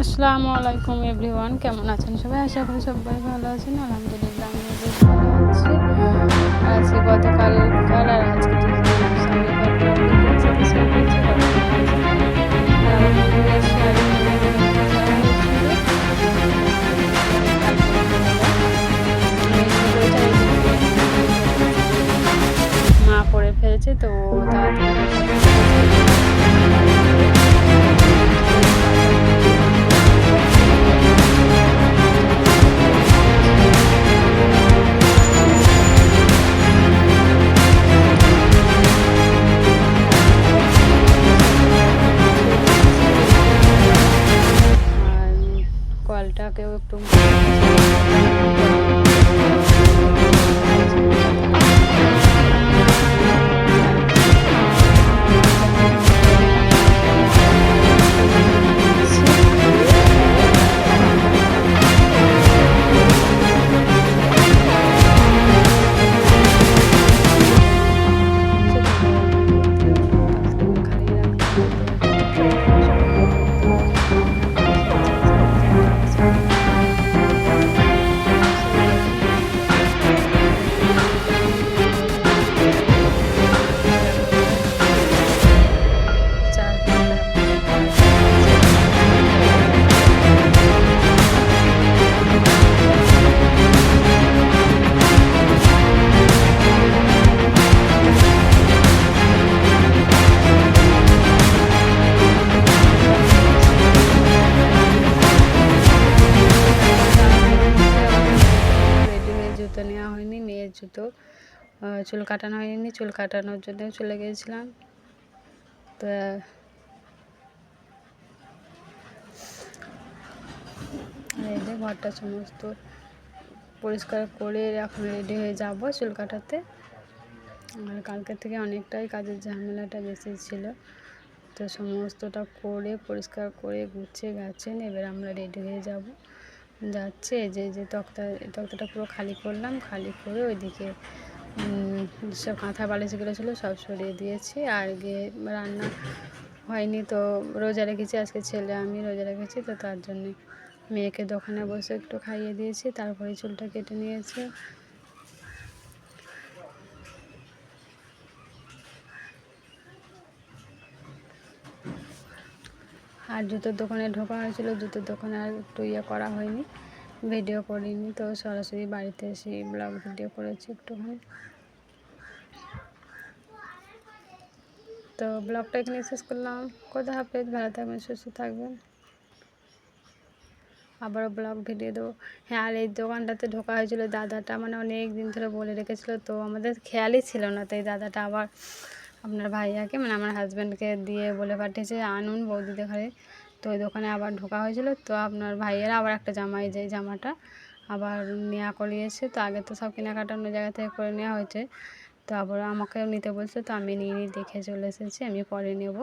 আসসালামু আলাইকুম এভরিওয়ান, কেমন আছেন সবাই? আশা করি সবাই ভালো আছেন। আলহামদুলিল্লাহ আমি বেশ ভালো আছি। আজকে গতকাল কাল আর আজকে স্বামী ঘরটা একসাথে শেয়ার করেছি। আর আমার বন্ধুরা শেয়ার মা পড়ে ফেলেছে তো কলটাকেও একটু জুতো নেওয়া হয়নি, মেয়ের জুতো চুল কাটানো হয়নি, চুল কাটানোর জন্য চলে গিয়েছিলাম। তো এই যে ঘরটা সমস্ত পরিষ্কার করে এখন রেডি হয়ে যাব চুল কাটাতে। আর কালকে থেকে অনেকটাই কাজের ঝামেলাটা বেশি ছিল, তো সমস্তটা করে পরিষ্কার করে গুছিয়ে গেছেন। এবার আমরা রেডি হয়ে যাচ্ছে। এই যে তক্তাটা পুরো খালি করলাম, খালি করে ওইদিকে সব কাঁথা বালিশগুলো ছিল সব সরিয়ে দিয়েছি। আর গিয়ে রান্না হয়নি, তো রোজা রেখেছি, আজকে ছেলে আমি রোজা রেখেছি, তো তার জন্যে মেয়েকে দোকানে বসে একটু খাইয়ে দিয়েছি, তারপরে চুলটা কেটে নিয়েছে। আর জুতোর দোকানে ঢোকা হয়েছিল, জুতোর দোকানে আর একটু করা হয়নি, ভিডিও করিনি, তো সরাসরি বাড়িতে এসে ব্লগ ভিডিও করেছি একটুখানি। তো ব্লগটা এখানে শেষ করলাম। খোদা হাফেজ, ভালো থাকবেন, সুস্থ থাকবেন, আবারও ব্লগ ভিডিও দেবো। হ্যাঁ, আর এই দোকানটাতে ঢোকা হয়েছিল, দাদাটা মানে অনেক দিন ধরে বলে রেখেছিল, তো আমাদের খেয়ালই ছিল না। তো এই দাদাটা আবার আপনার ভাইয়াকে মানে আমার হাজব্যান্ডকে দিয়ে বলে পাঠিয়েছে আনুন বৌদিদের ঘরে। তো ওই দোকানে আবার ঢোকা হয়েছিল, তো আপনার ভাইয়েরা আবার একটা জামাই, যে জামাটা আবার নেওয়া করিয়েছে। তো আগে তো সব কেনাকাটা অন্য জায়গা থেকে করে নেওয়া হয়েছে, তো আবার আমাকেও নিতে বলছে, তো আমি নিয়ে দেখে চলে এসেছি, আমি পরে নেব।